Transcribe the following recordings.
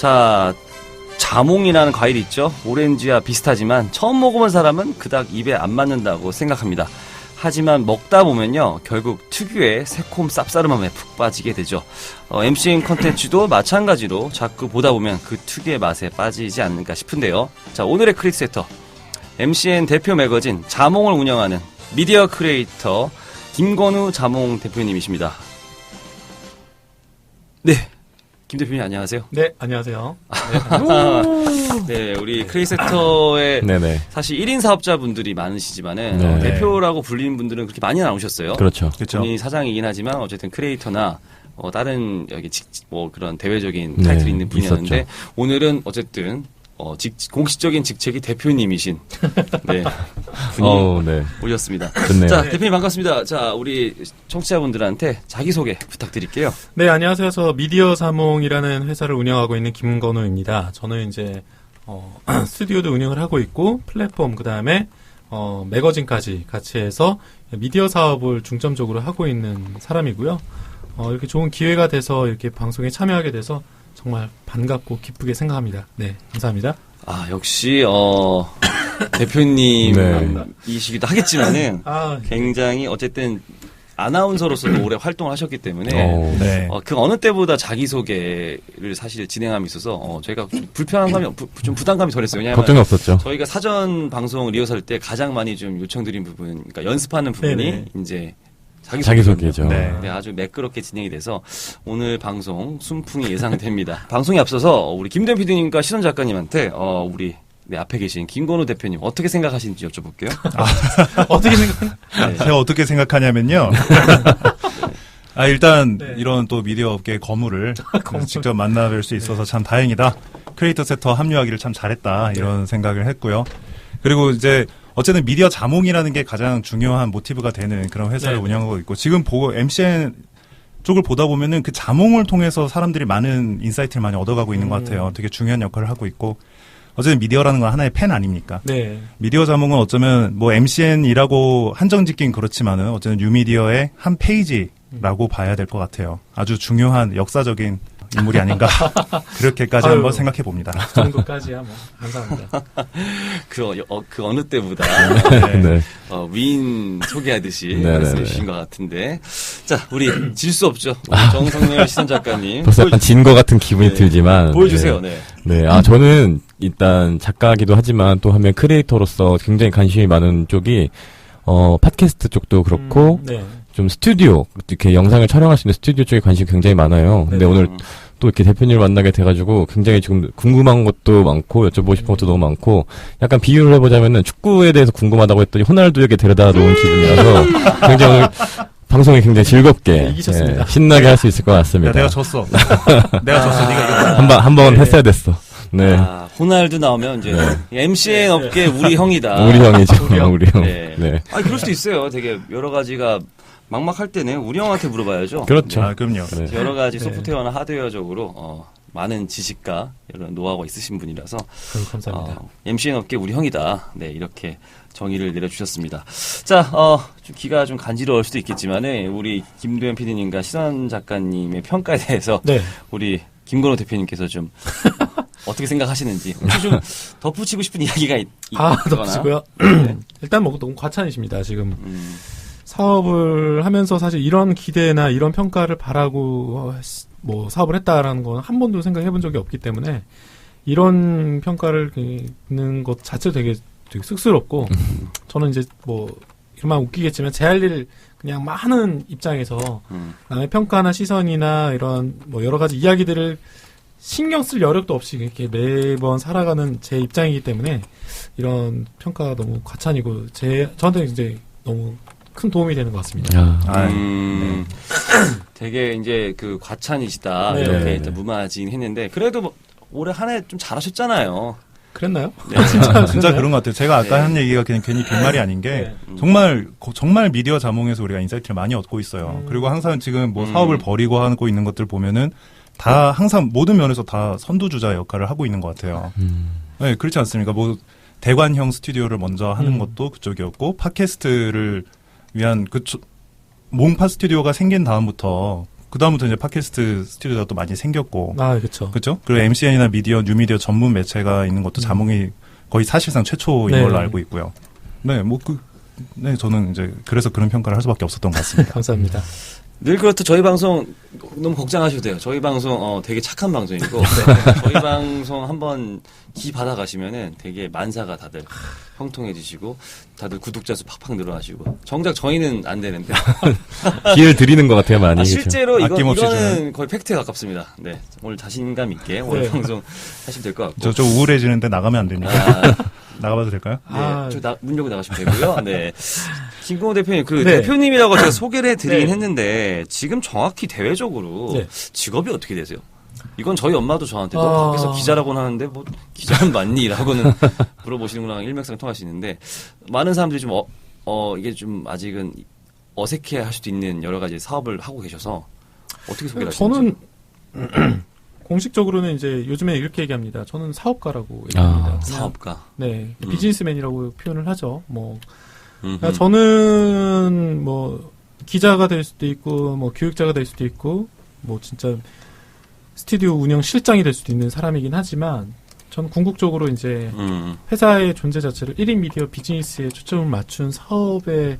자, 자몽이라는 과일이 있죠. 오렌지와 비슷하지만 처음 먹어본 사람은 그닥 입에 안 맞는다고 생각합니다. 하지만 먹다 보면요, 결국 특유의 새콤 쌉싸름함에 푹 빠지게 되죠. MCN 컨텐츠도 마찬가지로 자꾸 보다 보면 그 특유의 맛에 빠지지 않는가 싶은데요. 자, 오늘의 크리에이터, MCN 대표 매거진 자몽을 운영하는 미디어 크리에이터 김건우 자몽 대표님이십니다. 네, 김 대표님 안녕하세요. 네, 안녕하세요. 네, 우리 크리에이터의 사실 1인 사업자분들이 많으시지만은 대표라고 불리는 분들은 그렇게 많이 나오셨어요. 그렇죠. 본인이 사장이긴 하지만 어쨌든 크리에이터나 다른 여기 그런 대외적인 타이틀이 있는 분이었는데 있었죠. 오늘은 어쨌든 공식적인 직책이 대표님이신 분이 오셨습니다. 좋네요. 자, 대표님 반갑습니다. 자, 우리 청취자분들한테 자기소개 부탁드릴게요. 네, 안녕하세요. 저 미디어 자몽이라는 회사를 운영하고 있는 김건우입니다. 저는 이제 스튜디오도 운영을 하고 있고 플랫폼 그다음에 매거진까지 같이 해서 미디어 사업을 중점적으로 하고 있는 사람이고요. 이렇게 좋은 기회가 돼서 이렇게 방송에 참여하게 돼서 정말 반갑고 기쁘게 생각합니다. 네, 감사합니다. 아, 역시 대표님이시기도 하겠지만은 굉장히 어쨌든 아나운서로서도 오래 활동을 하셨기 때문에 그 어느 때보다 자기소개를 사실 진행함에 있어서 저희가 좀 불편한 감이 좀 부담감이 덜했어요. 왜냐하면 걱정이 없었죠. 저희가 사전 방송 리허설 때 가장 많이 좀 요청드린 부분, 그러니까 연습하는 부분이 이제 자기소개죠. 네, 아주 매끄럽게 진행이 돼서 오늘 방송 순풍이 예상됩니다. 방송에 앞서서 우리 김대현 PD님과 시선 작가님한테 우리 앞에 계신 김건우 대표님 어떻게 생각하시는지 여쭤볼게요. 어떻게 생각하냐? 제가 어떻게 생각하냐면요. 일단 이런 또 미디어 업계의 거물을 직접 만나뵐 수 있어서 참 다행이다. 크리에이터 센터 합류하기를 참 잘했다. 이런 생각을 했고요. 그리고 이제 어쨌든 미디어 자몽이라는 게 가장 중요한 모티브가 되는 그런 회사를 운영하고 있고, 지금 보고 MCN 쪽을 보다 보면은 그 자몽을 통해서 사람들이 많은 인사이트를 많이 얻어가고 있는 것 같아요. 되게 중요한 역할을 하고 있고, 어쨌든 미디어라는 건 하나의 펜 아닙니까? 네. 미디어 자몽은 어쩌면 뭐 MCN이라고 한정 짓긴 그렇지만은 어쨌든 뉴미디어의 한 페이지라고 봐야 될 것 같아요. 아주 중요한 역사적인 인물이 아닌가. 그렇게까지 한번 생각해 봅니다. 그 정도까지야 뭐. 감사합니다. 그 어느 때보다 위인 소개하듯이 말씀해 주신 것 같은데. 자, 우리 질 수 없죠. 정성렬 시선 작가님. 벌써 약간 진 것 같은 기분이 들지만. 보여주세요. 저는 일단 작가기도 하지만 또 한면 크리에이터로서 굉장히 관심이 많은 쪽이 팟캐스트 쪽도 그렇고 좀 스튜디오, 이렇게 영상을 촬영할 수 있는 스튜디오 쪽에 관심이 굉장히 많아요. 근데 오늘 또 이렇게 대표님을 만나게 돼가지고 굉장히 지금 궁금한 것도 많고 여쭤보고 싶은 것도 너무 많고, 약간 비유를 해보자면은 축구에 대해서 궁금하다고 했더니 호날두에게 데려다 놓은 기분이라서 굉장히 오늘 방송이 굉장히 즐겁게 신나게 할 수 있을 것 같습니다. 내가 졌어. 네가 이겼다. 한번 했어야 됐어. 네. 호날두 나오면 이제 MCN 업계 우리 형이다. 우리 형이죠. 우리 형. 네. 그럴 수도 있어요. 되게 여러 가지가 막막할 때는 우리 형한테 물어봐야죠. 그렇죠. 그럼요. 여러 가지 소프트웨어나 하드웨어적으로 많은 지식과 이런 노하우가 있으신 분이라서 감사합니다. MCN 업계 우리 형이다. 네, 이렇게 정의를 내려주셨습니다. 자, 좀 귀가 좀 간지러울 수도 있겠지만은 우리 김도현 PD님과 시선 작가님의 평가에 대해서 우리 김건우 대표님께서 좀 어떻게 생각하시는지 혹시 좀 덧붙이고 싶은 이야기가 있거나. 덧붙이고요. 일단 뭐 너무 과찬이십니다. 지금 사업을 하면서 사실 이런 기대나 이런 평가를 바라고 뭐 사업을 했다라는 건 한 번도 생각해 본 적이 없기 때문에 이런 평가를 듣는 것 자체도 되게 쑥스럽고 저는 이제 뭐 이런만 웃기겠지만 제 할 일 그냥 막 하는 입장에서 남의 평가나 시선이나 이런 뭐 여러 가지 이야기들을 신경 쓸 여력도 없이 이렇게 매번 살아가는 제 입장이기 때문에 이런 평가가 너무 과찬이고 저한테 이제 너무 큰 도움이 되는 것 같습니다. 되게 이제 그 과찬이시다 이렇게 무마징했는데 그래도 뭐 올해 한 해 좀 잘하셨잖아요. 그랬나요? 진짜 그런 것 같아요. 제가 아까 한 얘기가 그냥 괜히 빈말이 아닌 게 정말 미디어 자몽에서 우리가 인사이트를 많이 얻고 있어요. 그리고 항상 지금 뭐 사업을 벌이고 하고 있는 것들 보면은 다 항상 모든 면에서 다 선두주자 역할을 하고 있는 것 같아요. 네, 그렇지 않습니까? 뭐 대관형 스튜디오를 먼저 하는 것도 그쪽이었고 팟캐스트를 위한 몽파 스튜디오가 생긴 다음부터 그다음부터 이제 팟캐스트 스튜디오가 또 많이 생겼고. 그렇죠. 그렇죠? 그리고 MCN이나 뉴미디어 전문 매체가 있는 것도 자몽이 거의 사실상 최초인 네. 걸로 알고 있고요. 네, 네, 저는 이제 그래서 그런 평가를 할 수밖에 없었던 것 같습니다. 감사합니다. 늘 그렇듯 저희 방송 너무 걱정하셔도 돼요. 저희 방송 되게 착한 방송이고 저희 방송 한번 기 받아가시면은 되게 만사가 다들 형통해지시고 다들 구독자 수 팍팍 늘어나시고 정작 저희는 안 되는데 기회를 드리는 것 같아요, 많이. 실제로 아낌없이 이거는 거의 팩트에 가깝습니다. 네, 오늘 자신감 있게 오늘 방송 하시면 될 것 같고 저 우울해지는데 나가면 안 되니까 나가봐도 될까요? 네, 문 열고 나가시면 되고요. 네. 김공호 대표님, 네. 대표님이라고 제가 소개를 해드리긴 네. 했는데, 지금 정확히 대외적으로 네. 직업이 어떻게 되세요? 이건 저희 엄마도 저한테 너 밖에서 기자라고는 하는데, 뭐, 기자는 맞니? 라고는 물어보시는구나, 일맥상통하시는데, 많은 사람들이 좀, 이게 좀 아직은 어색해 할 수도 있는 여러 가지 사업을 하고 계셔서, 어떻게 소개를 하시는지. 저는, 공식적으로는 이제 요즘에 이렇게 얘기합니다. 저는 사업가라고 얘기합니다. 그냥, 사업가. 네. 비즈니스맨이라고 표현을 하죠. 뭐, 음흠. 저는 뭐 기자가 될 수도 있고 뭐 교육자가 될 수도 있고 뭐 진짜 스튜디오 운영 실장이 될 수도 있는 사람이긴 하지만 저는 궁극적으로 이제 회사의 존재 자체를 1인 미디어 비즈니스에 초점을 맞춘 사업의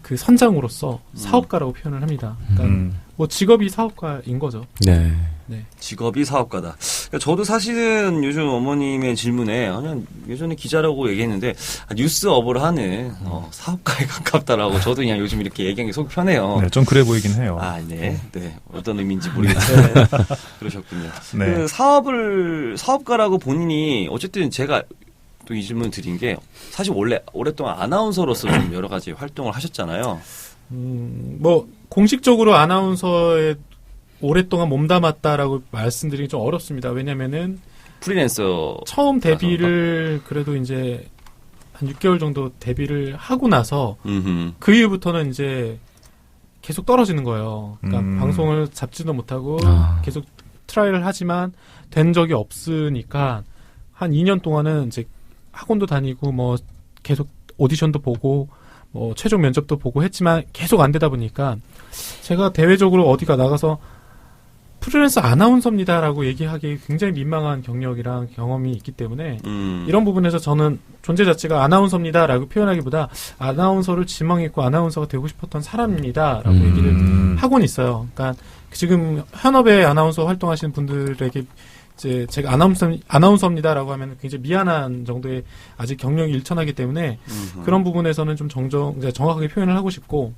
그 선장으로서 사업가라고 표현을 합니다. 그러니까 뭐 직업이 사업가인 거죠. 네. 네. 직업이 사업가다. 그러니까 저도 사실은 요즘 어머님의 질문에 그냥 예전에 기자라고 얘기했는데 뉴스업을 하는 사업가에 가깝다라고 저도 그냥 요즘 이렇게 얘기한 게 속 편해요. 네, 좀 그래 보이긴 해요. 네. 어떤 의미인지 모르겠지만 그러셨군요. 네. 그 사업가라고 본인이 어쨌든 제가 또 이 질문 드린 게 사실 오랫동안 아나운서로서 좀 여러 가지 활동을 하셨잖아요. 뭐 공식적으로 아나운서에 오랫동안 몸담았다라고 말씀드리기 좀 어렵습니다. 왜냐면은 프리랜서 처음 데뷔를 그래도 이제 한 6개월 정도 데뷔를 하고 나서 그 이후부터는 이제 계속 떨어지는 거예요. 그러니까 방송을 잡지도 못하고 계속 트라이를 하지만 된 적이 없으니까 한 2년 동안은 이제 학원도 다니고 뭐 계속 오디션도 보고 뭐 최종 면접도 보고 했지만 계속 안 되다 보니까 제가 대외적으로 어디가 나가서 프리랜서 아나운서입니다라고 얘기하기 굉장히 민망한 경력이랑 경험이 있기 때문에 이런 부분에서 저는 존재 자체가 아나운서입니다라고 표현하기보다 아나운서를 지망했고 아나운서가 되고 싶었던 사람입니다라고 얘기를 하고는 있어요. 그러니까 지금 현업에 아나운서 활동하시는 분들에게 이제 제가 아나운서입니다라고 하면 굉장히 미안한 정도의 아직 경력이 일천하기 때문에 그런 부분에서는 좀 정확하게 표현을 하고 싶고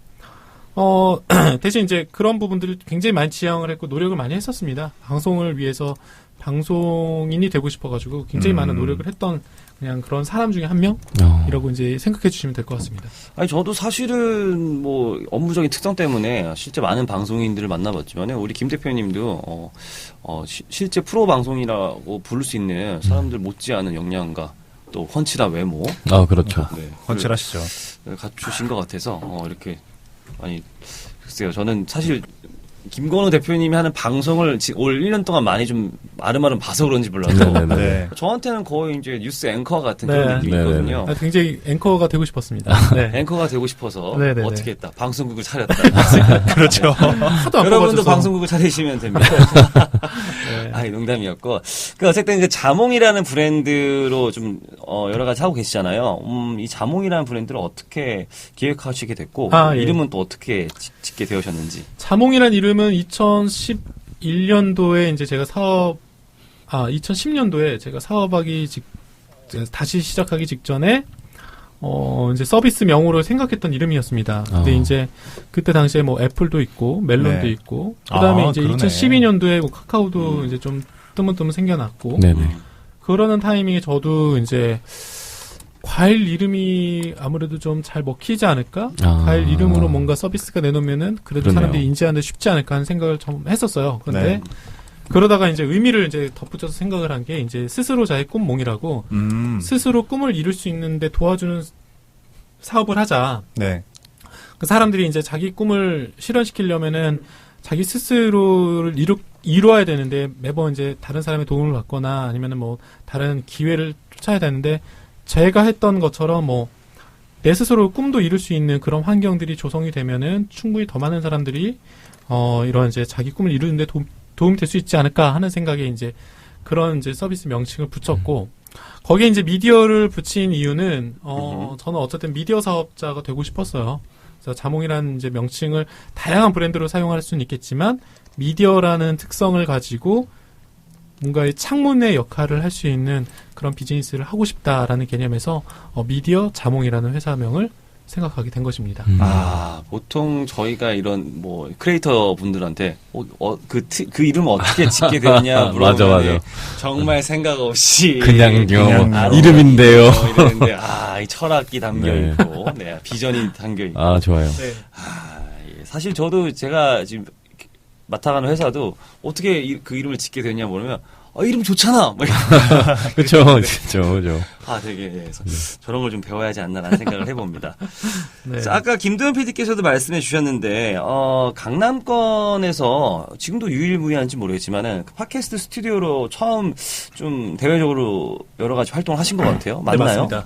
대신 이제 그런 부분들을 굉장히 많이 지향을 했고 노력을 많이 했었습니다. 방송을 위해서 방송인이 되고 싶어가지고 굉장히 많은 노력을 했던 그냥 그런 사람 중에 한 명이라고 이제 생각해 주시면 될 것 같습니다. 아니 저도 사실은 뭐 업무적인 특성 때문에 실제 많은 방송인들을 만나봤지만 우리 김 대표님도 실제 프로 방송이라고 부를 수 있는 사람들 못지않은 역량과 또 훤칠한 외모. 그렇죠. 네, 훤칠하시죠. 갖추신 것 같아서 이렇게 아니 글쎄요. 저는 사실 김건우 대표님이 하는 방송을 올 1년 동안 많이 좀 아름아름 봐서 그런지 몰라도 네. 저한테는 거의 이제 뉴스 앵커 같은 네. 그런 느낌이 있거든요. 굉장히 앵커가 되고 싶었습니다. 네. 앵커가 되고 싶어서 네네네. 어떻게 했다. 방송국을 차렸다. 그렇죠. 하도 안 여러분도 뽑아줘서. 방송국을 차리시면 됩니다. 네. 아니 농담이었고. 어쨌든 그 자몽이라는 브랜드로 좀 여러 가지 하고 계시잖아요. 이 자몽이라는 브랜드를 어떻게 기획하시게 됐고 예. 이름은 또 어떻게 짓게 되셨는지. 자몽이라는 이름은 2011년도에 이제 제가 2010년도에 제가 사업하기 다시 시작하기 직전에 이제 서비스 명으로 생각했던 이름이었습니다. 근데 이제 그때 당시에 뭐 애플도 있고 멜론도 네. 있고 그다음에 이제 그러네. 2012년도에 뭐 카카오도 이제 좀 뜨문뜨문 생겨났고 네네. 그러는 타이밍에 저도 이제 과일 이름이 아무래도 좀 잘 먹히지 않을까? 과일 이름으로 뭔가 서비스가 내놓으면은 그래도 그러네요. 사람들이 인지하는 데 쉽지 않을까 하는 생각을 좀 했었어요. 그런데 네. 그러다가 이제 의미를 이제 덧붙여서 생각을 한 게 이제 스스로 자기 꿈몽이라고 스스로 꿈을 이룰 수 있는데 도와주는 사업을 하자. 네. 그 사람들이 이제 자기 꿈을 실현시키려면은 자기 스스로를 이루어야 되는데 매번 이제 다른 사람의 도움을 받거나 아니면은 뭐 다른 기회를 쫓아야 되는데 제가 했던 것처럼 뭐 내 스스로 꿈도 이룰 수 있는 그런 환경들이 조성이 되면은 충분히 더 많은 사람들이 이런 이제 자기 꿈을 이루는데 도움이 될 수 있지 않을까 하는 생각에 이제 그런 이제 서비스 명칭을 붙였고, 거기에 이제 미디어를 붙인 이유는, 저는 어쨌든 미디어 사업자가 되고 싶었어요. 그래서 자몽이라는 이제 명칭을 다양한 브랜드로 사용할 수는 있겠지만, 미디어라는 특성을 가지고 뭔가의 창문의 역할을 할 수 있는 그런 비즈니스를 하고 싶다라는 개념에서 미디어 자몽이라는 회사명을 생각하게 된 것입니다. 보통 저희가 이런 크리에이터 분들한테 그 이름 어떻게 짓게 되느냐 물어보면 맞아. 정말 생각 없이 그냥요. 이름인데요. 이랬는데 이 철학이 담겨 네. 있고, 비전이 담겨 있고. 좋아요. 네. 예. 사실 저도 제가 지금 맡아가는 회사도 어떻게 그 이름을 짓게 됐냐 물으면 이름 좋잖아. 그렇죠. 그렇죠. 되게 저런 걸 좀 배워야 하지 않나라는 생각을 해봅니다. 네. 자, 아까 김도현 PD께서도 말씀해 주셨는데 강남권에서 지금도 유일무이한지 모르겠지만은 팟캐스트 스튜디오로 처음 좀 대외적으로 여러 가지 활동을 하신 것 같아요. 맞나요? 네, 맞습니다.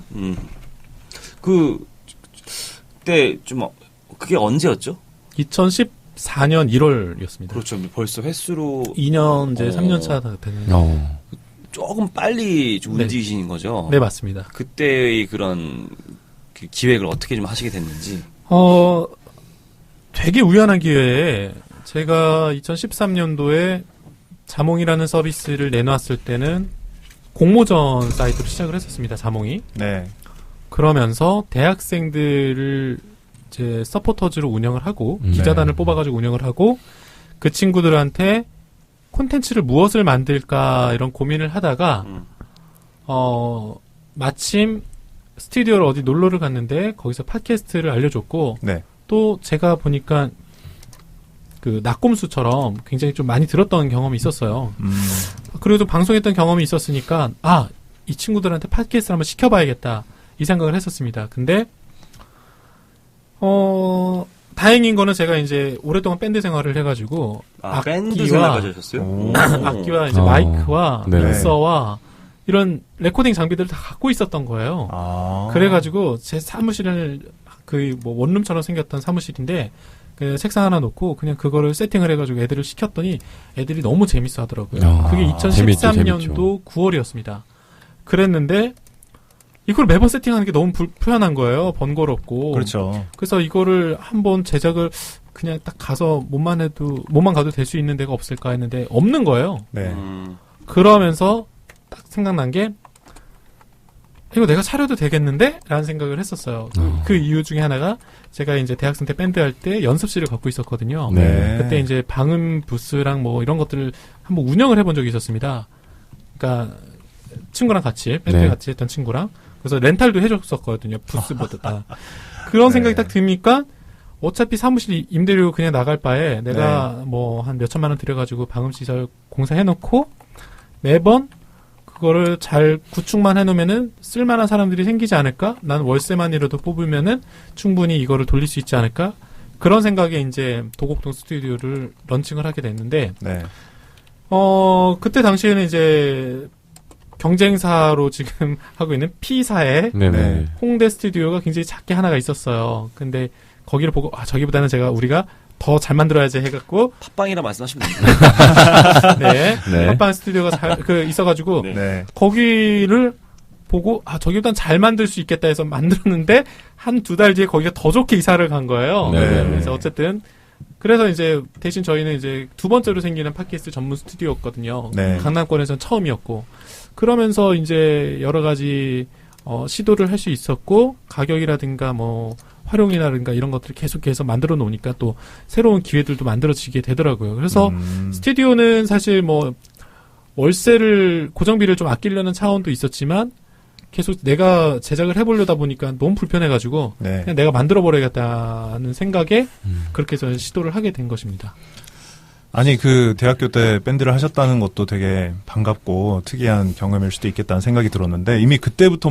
그때 좀 그게 언제였죠? 2014년 1월이었습니다. 그렇죠. 벌써 횟수로 2년 이제 3년 차 되는. 조금 빨리 좀 움직이신 거죠. 네, 맞습니다. 그때의 그런 그 기획을 어떻게 좀 하시게 됐는지. 되게 우연한 기회에 제가 2013년도에 자몽이라는 서비스를 내놨을 때는 공모전 사이트로 시작을 했었습니다. 자몽이. 네. 그러면서 대학생들을 이제 서포터즈로 운영을 하고 기자단을 뽑아가지고 운영을 하고 그 친구들한테 콘텐츠를 무엇을 만들까 이런 고민을 하다가 마침 스튜디오를 어디 놀러를 갔는데 거기서 팟캐스트를 알려줬고 네. 또 제가 보니까 그 낙곰수처럼 굉장히 좀 많이 들었던 경험이 있었어요. 그래도 방송했던 경험이 있었으니까 이 친구들한테 팟캐스트를 한번 시켜봐야겠다 이 생각을 했었습니다. 근데 다행인 거는 제가 이제 오랫동안 밴드 생활을 해가지고 밴드 생활까지 하셨어요? 악기와 이제 마이크와 네. 믹서와 이런 레코딩 장비들을 다 갖고 있었던 거예요. 그래가지고 제 사무실을 원룸처럼 생겼던 사무실인데 그 책상 하나 놓고 그냥 그거를 세팅을 해가지고 애들을 시켰더니 애들이 너무 재밌어 하더라고요. 그게 2013년도 재밌죠. 9월이었습니다. 그랬는데 이걸 매번 세팅하는 게 너무 불편한 거예요. 번거롭고. 그렇죠. 그래서 이거를 한번 제작을 그냥 딱 가서 몸만 가도 될 수 있는 데가 없을까 했는데 없는 거예요. 네. 그러면서 딱 생각난 게 이거 내가 차려도 되겠는데? 라는 생각을 했었어요. 그 이유 중에 하나가 제가 이제 대학생 때 밴드 할 때 연습실을 갖고 있었거든요. 네. 그때 이제 방음 부스랑 이런 것들을 한번 운영을 해본 적이 있었습니다. 그러니까 친구랑 같이 밴드 같이 했던 친구랑 그래서 렌탈도 해줬었거든요. 부스보다. 그런 생각이 딱 드니까 어차피 사무실 임대료 그냥 나갈 바에 내가 한 몇천만 원 들여가지고 방음시설 공사해놓고 매번 그거를 잘 구축만 해놓으면은 쓸만한 사람들이 생기지 않을까? 난 월세만이라도 뽑으면은 충분히 이거를 돌릴 수 있지 않을까? 그런 생각에 이제 도곡동 스튜디오를 런칭을 하게 됐는데, 그때 당시에는 이제 경쟁사로 지금 하고 있는 P사의 홍대 스튜디오가 굉장히 작게 하나가 있었어요. 근데 거기를 보고 저기보다는 우리가 더 잘 만들어야지 해갖고 팟빵이라 말씀하시면 됩니다. 네. 팟빵 스튜디오가 있어가지고 거기를 보고 저기보단 잘 만들 수 있겠다 해서 만들었는데 한 2달 뒤에 거기가 더 좋게 이사를 간 거예요. 그래서 어쨌든 그래서 이제 대신 저희는 이제 두 번째로 생기는 팟캐스트 전문 스튜디오였거든요. 강남권에서는 처음이었고 그러면서 이제 여러 가지 시도를 할 수 있었고 가격이라든가 활용이라든가 이런 것들을 계속해서 만들어 놓으니까 또 새로운 기회들도 만들어지게 되더라고요. 그래서 스튜디오는 사실 월세를 고정비를 좀 아끼려는 차원도 있었지만 계속 내가 제작을 해보려다 보니까 너무 불편해가지고 그냥 내가 만들어버려야겠다는 생각에 그렇게 해서 시도를 하게 된 것입니다. 아니 그 대학교 때 밴드를 하셨다는 것도 되게 반갑고 특이한 경험일 수도 있겠다는 생각이 들었는데 이미 그때부터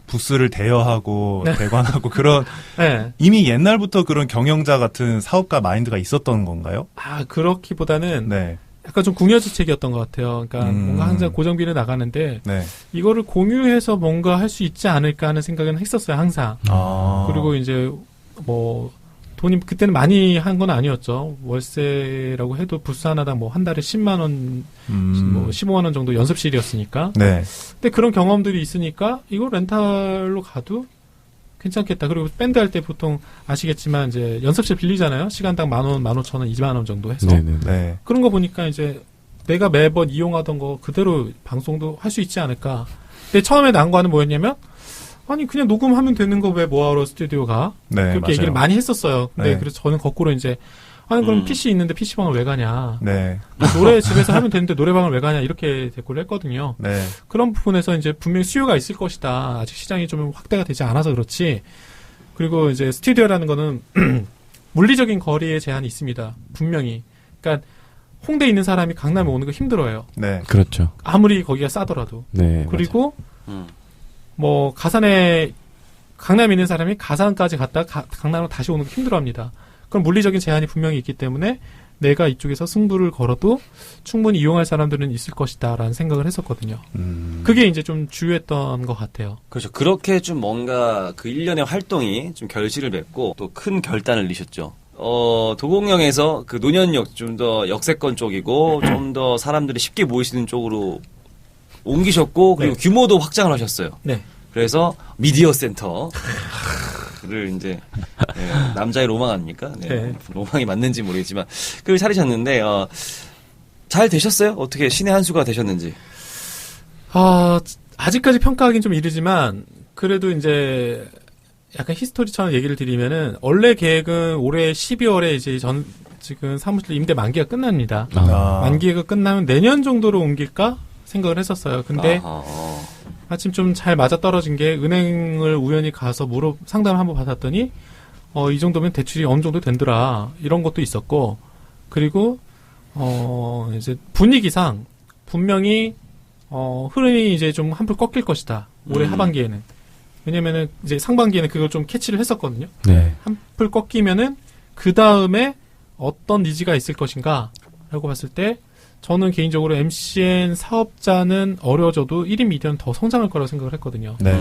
부스를 대여하고 대관하고 그런 이미 옛날부터 그런 경영자 같은 사업가 마인드가 있었던 건가요? 그렇기보다는 약간 좀 궁여지책이었던 것 같아요. 그러니까 뭔가 항상 고정비는 나가는데 이거를 공유해서 뭔가 할 수 있지 않을까 하는 생각은 했었어요. 항상. 그리고 이제 돈이 그때는 많이 한 건 아니었죠. 월세라고 해도 부스 하나당 뭐 한 달에 10만 원, 뭐 15만 원 정도 연습실이었으니까. 네. 근데 그런 경험들이 있으니까 이거 렌탈로 가도 괜찮겠다. 그리고 밴드 할 때 보통 아시겠지만 이제 연습실 빌리잖아요. 시간당 10,000원, 15,000원, 2만 원 정도 해서. 네네. 네. 그런 거 보니까 이제 내가 매번 이용하던 거 그대로 방송도 할 수 있지 않을까. 근데 처음에 나온 거는 뭐였냐면 아니 그냥 녹음하면 되는 거 왜 뭐하러 스튜디오가 네, 그렇게 맞아요. 얘기를 많이 했었어요. 근데 네. 그래서 저는 거꾸로 이제 아니 그럼 PC 있는데 PC방을 왜 가냐. 네. 노래 집에서 하면 되는데 노래방을 왜 가냐 이렇게 대꾸를 했거든요. 네. 그런 부분에서 이제 분명히 수요가 있을 것이다. 아직 시장이 좀 확대가 되지 않아서 그렇지. 그리고 이제 스튜디오라는 거는 물리적인 거리에 제한이 있습니다. 분명히. 그러니까 홍대에 있는 사람이 강남에 오는 거 힘들어요. 네. 그렇죠. 아무리 거기가 싸더라도. 네. 그리고 뭐 가산에 강남에 있는 사람이 가산까지 갔다 강남으로 다시 오는 거 힘들어합니다. 그럼 물리적인 제한이 분명히 있기 때문에 내가 이쪽에서 승부를 걸어도 충분히 이용할 사람들은 있을 것이다라는 생각을 했었거든요. 그게 이제 좀 주요했던 것 같아요. 그렇죠. 그렇게 좀 뭔가 그 1년의 활동이 좀 결실을 맺고 또 큰 결단을 내셨죠. 도곡역에서 그 노년역 좀 더 역세권 쪽이고 좀 더 사람들이 쉽게 모이시는 쪽으로 옮기셨고 그리고 네. 규모도 확장을 하셨어요. 네. 그래서 미디어 센터를 이제 남자의 로망 아닙니까? 네. 네. 로망이 맞는지 모르겠지만 그걸 차리셨는데 잘 되셨어요? 어떻게 신의 한 수가 되셨는지? 아직까지 평가하기는 좀 이르지만 그래도 이제 약간 히스토리처럼 얘기를 드리면은 원래 계획은 올해 12월에 이제 지금 사무실 임대 만기가 끝납니다. 만기가 끝나면 내년 정도로 옮길까 생각을 했었어요. 근데 마침 좀 잘 맞아떨어진 게 은행을 우연히 가서 상담을 한번 받았더니 이 정도면 대출이 어느 정도 된더라 이런 것도 있었고 그리고 이제 분위기상 분명히 흐름이 이제 좀 한풀 꺾일 것이다 올해 하반기에는. 왜냐면은 이제 상반기에는 그걸 좀 캐치를 했었거든요. 네. 한풀 꺾이면은 그 다음에 어떤 니즈가 있을 것인가 라고 봤을 때 저는 개인적으로 MCN 사업자는 어려워져도 1인 미디어는 더 성장할 거라고 생각을 했거든요. 네.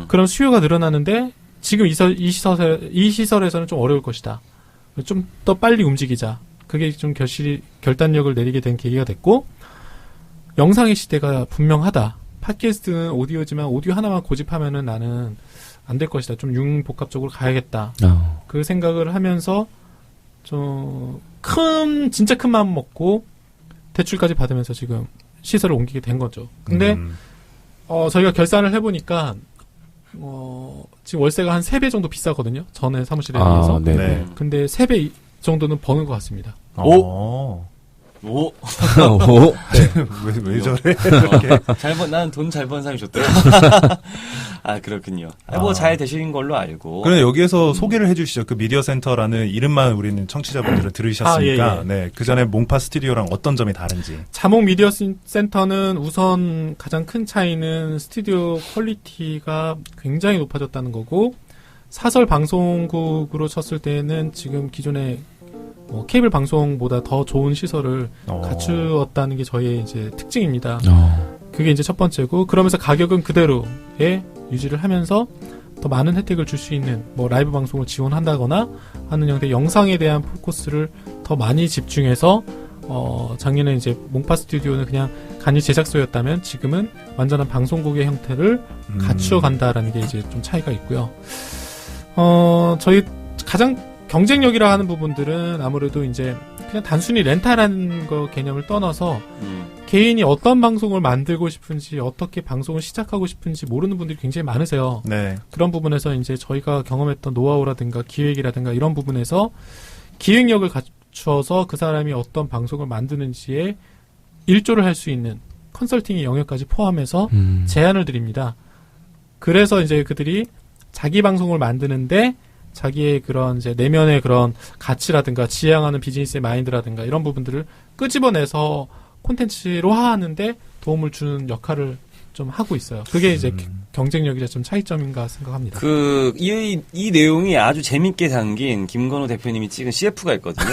그런 수요가 늘어나는데 지금 이 시설에서는 좀 어려울 것이다. 좀 더 빨리 움직이자. 그게 좀 결단력을 내리게 된 계기가 됐고 영상의 시대가 분명하다. 팟캐스트는 오디오지만 오디오 하나만 고집하면은 나는 안 될 것이다. 좀 융복합적으로 가야겠다. 그 생각을 하면서 좀 진짜 큰 마음 먹고 대출까지 받으면서 지금 시설을 옮기게 된 거죠. 근데 저희가 결산을 해보니까 지금 월세가 한 3배 정도 비싸거든요. 전에 사무실에 비해서. 네네. 근데 3배 정도는 버는 것 같습니다. 오. 왜 저래? 이렇게. 난 돈 잘 번 사람이 좋더라. 그렇군요. 뭐 잘 되시는 걸로 알고. 그럼 여기에서 소개를 해주시죠. 그 미디어 센터라는 이름만 우리는 청취자분들은 들으셨으니까. 예. 네. 그 전에 몽파 스튜디오랑 어떤 점이 다른지. 자몽 미디어 센터는 우선 가장 큰 차이는 스튜디오 퀄리티가 굉장히 높아졌다는 거고, 사설 방송국으로 쳤을 때는 지금 기존의 케이블 방송보다 더 좋은 시설을 갖추었다는 게 저희의 이제 특징입니다. 그게 이제 첫 번째고, 그러면서 가격은 그대로에 유지를 하면서 더 많은 혜택을 줄 수 있는 라이브 방송을 지원한다거나 하는 형태의 영상에 대한 포커스를 더 많이 집중해서 작년에 이제 몽파 스튜디오는 그냥 간이 제작소였다면 지금은 완전한 방송국의 형태를 갖추어 간다라는 게 이제 좀 차이가 있고요. 저희 가장 경쟁력이라 하는 부분들은 아무래도 이제 그냥 단순히 렌탈하는 거 개념을 떠나서 개인이 어떤 방송을 만들고 싶은지 어떻게 방송을 시작하고 싶은지 모르는 분들이 굉장히 많으세요. 네. 그런 부분에서 이제 저희가 경험했던 노하우라든가 기획이라든가 이런 부분에서 기획력을 갖추어서 그 사람이 어떤 방송을 만드는지에 일조를 할 수 있는 컨설팅의 영역까지 포함해서 제안을 드립니다. 그래서 이제 그들이 자기 방송을 만드는데 자기의 그런 이제 내면의 그런 가치라든가 지향하는 비즈니스의 마인드라든가 이런 부분들을 끄집어내서 콘텐츠로하는데 도움을 주는 역할을 좀 하고 있어요. 그게 이제 경쟁력이자 좀 차이점인가 생각합니다. 이 내용이 아주 재밌게 담긴 김건우 대표님이 찍은 CF가 있거든요.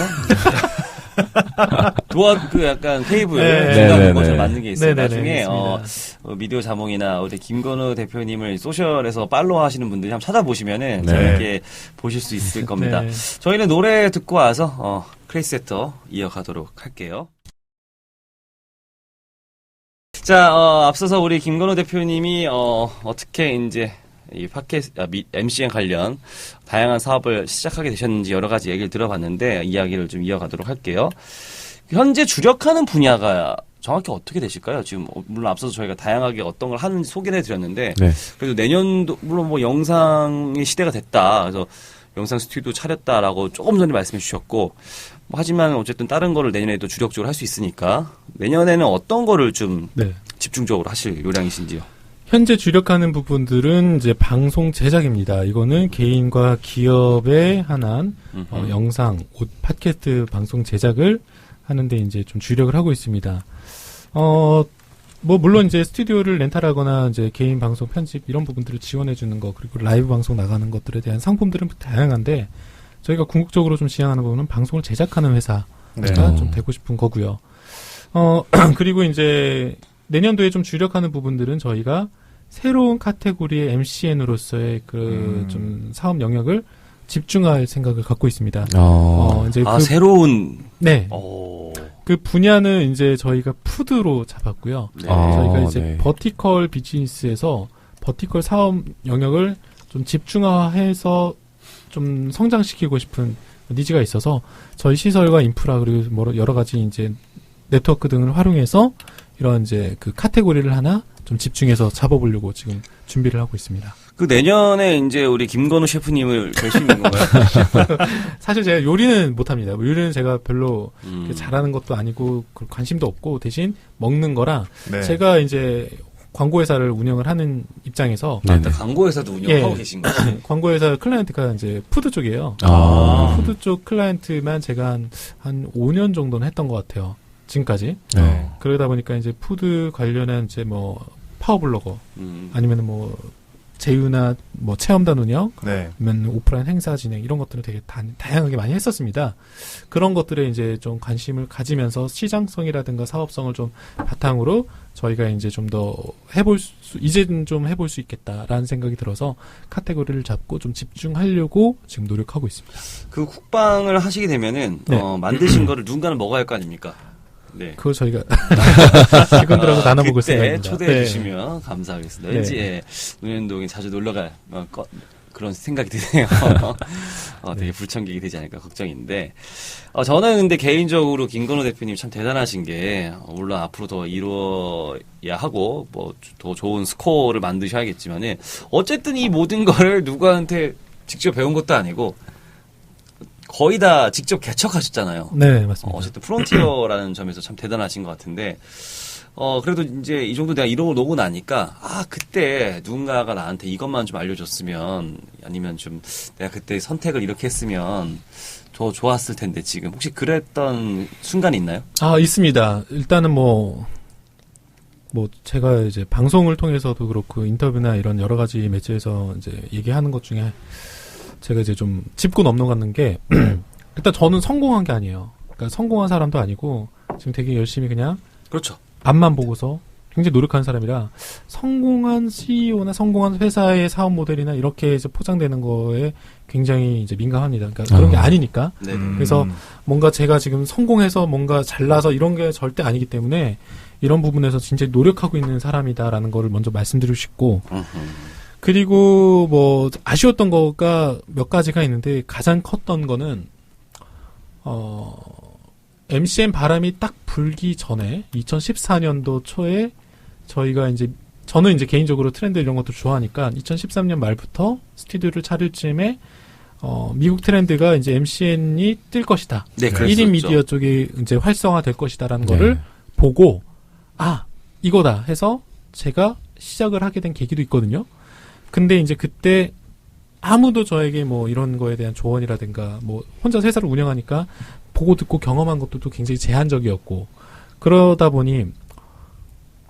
그 약간 케이블 네. 중간 네네네. 것을 만든 게 있어요. 네네네, 나중에 있습니다. 미디어 자몽이나 우리 김건우 대표님을 소셜에서 팔로우 하시는 분들이 한번 찾아보시면은 네. 재밌게 보실 수 있을 겁니다. 네. 저희는 노래 듣고 와서 크레이세터 이어가도록 할게요. 자, 앞서서 우리 김건우 대표님이 어떻게 이제 이 MCN 관련 다양한 사업을 시작하게 되셨는지 여러 가지 얘기를 들어봤는데 이야기를 좀 이어가도록 할게요. 현재 주력하는 분야가 정확히 어떻게 되실까요? 지금 물론 앞서서 저희가 다양하게 어떤 걸 하는지 소개를 해드렸는데 네. 그래도 내년도 물론 뭐 영상의 시대가 됐다. 그래서 영상 스튜디오 차렸다라고 조금 전에 말씀해 주셨고 뭐 하지만 어쨌든 다른 거를 내년에도 주력적으로 할 수 있으니까 내년에는 어떤 거를 좀 네. 집중적으로 하실 요량이신지요? 현재 주력하는 부분들은 이제 방송 제작입니다. 이거는 개인과 기업에 한한 영상, 팟캐스트 방송 제작을 하는데 이제 좀 주력을 하고 있습니다. 뭐 물론 이제 스튜디오를 렌탈하거나 이제 개인 방송 편집 이런 부분들을 지원해 주는 거 그리고 라이브 방송 나가는 것들에 대한 상품들은 다양한데 저희가 궁극적으로 좀 지향하는 부분은 방송을 제작하는 회사가 네. 좀 되고 싶은 거고요. 그리고 이제 내년도에 좀 주력하는 부분들은 저희가 새로운 카테고리의 MCN으로서의 좀 사업 영역을 집중할 생각을 갖고 있습니다. 이제 새로운. 네. 그 분야는 이제 저희가 푸드로 잡았고요. 네. 저희가 이제 네. 버티컬 비즈니스에서 버티컬 사업 영역을 좀 집중화해서 좀 성장시키고 싶은 니즈가 있어서 저희 시설과 인프라 그리고 뭐 여러 가지 이제 네트워크 등을 활용해서 이런 이제 그 카테고리를 하나 좀 집중해서 잡아보려고 지금 준비를 하고 있습니다. 그 내년에 이제 우리 김건우 셰프님을 뵐 수 있는 건가요? 사실 제가 요리는 못합니다. 요리는 제가 별로 잘하는 것도 아니고 관심도 없고 대신 먹는 거랑 네. 제가 이제 광고회사를 운영을 하는 입장에서 광고회사도 운영하고 계신 거죠? 광고회사 클라이언트가 이제 푸드 쪽이에요. 푸드 쪽 클라이언트만 제가 한 5년 정도는 했던 것 같아요. 지금까지. 네. 그러다 보니까 이제 푸드 관련한 이제 뭐 파워블로거 아니면 뭐 제휴나 뭐 체험단 운영, 네. 아니면 오프라인 행사 진행 이런 것들을 되게 다양하게 많이 했었습니다. 그런 것들에 이제 좀 관심을 가지면서 시장성이라든가 사업성을 좀 바탕으로 저희가 이제 좀 더 이제는 좀 해볼 수 있겠다라는 생각이 들어서 카테고리를 잡고 좀 집중하려고 지금 노력하고 있습니다. 그 국방을 하시게 되면은 네. 만드신 거를 누군가는 먹어야 할 거 아닙니까? 네. 그거 저희가 직원들하고 나눠 먹을 그때 생각입니다. 초대해 네. 주시면 감사하겠습니다. 네. 왠지 논현동에 자주 놀러갈 그런 생각이 드네요. 되게 불청객이 되지 않을까 걱정인데 저는 근데 개인적으로 김건우 대표님 참 대단하신 게 물론 앞으로 더 이루어야 하고 뭐 더 좋은 스코어를 만드셔야겠지만은 어쨌든 이 모든 거를 누구한테 직접 배운 것도 아니고 거의 다 직접 개척하셨잖아요. 네, 맞습니다. 어쨌든 프론티어라는 점에서 참 대단하신 것 같은데, 그래도 이제 이 정도 내가 이러고 나니까, 그때 누군가가 나한테 이것만 좀 알려줬으면, 아니면 좀 내가 그때 선택을 이렇게 했으면 더 좋았을 텐데, 지금. 혹시 그랬던 순간이 있나요? 있습니다. 일단은 뭐 제가 이제 방송을 통해서도 그렇고 인터뷰나 이런 여러 가지 매체에서 이제 얘기하는 것 중에 제가 이제 좀 짚고 넘어가는 게 일단 저는 성공한 게 아니에요. 그러니까 성공한 사람도 아니고 지금 되게 열심히 그냥 그렇죠. 앞만 보고서 굉장히 노력하는 사람이라 성공한 CEO나 성공한 회사의 사업 모델이나 이렇게 이제 포장되는 거에 굉장히 이제 민감합니다. 그러니까 그런 게 아니니까. 네. 그래서 뭔가 제가 지금 성공해서 뭔가 잘나서 이런 게 절대 아니기 때문에 이런 부분에서 진짜 노력하고 있는 사람이다라는 거를 먼저 말씀드리고 싶고 그리고 뭐 아쉬웠던 거가 몇 가지가 있는데 가장 컸던 거는 MCN 바람이 딱 불기 전에 2014년도 초에 저희가 이제 저는 이제 개인적으로 트렌드 이런 것도 좋아하니까 2013년 말부터 스튜디오를 차릴 즈음에 미국 트렌드가 이제 MCN이 뜰 것이다. 네, 1인 미디어 쪽이 이제 활성화될 것이다라는 거를 보고 이거다 해서 제가 시작을 하게 된 계기도 있거든요. 근데 이제 그때 아무도 저에게 뭐 이런 거에 대한 조언이라든가 뭐 혼자 회사를 운영하니까 보고 듣고 경험한 것도 굉장히 제한적이었고 그러다 보니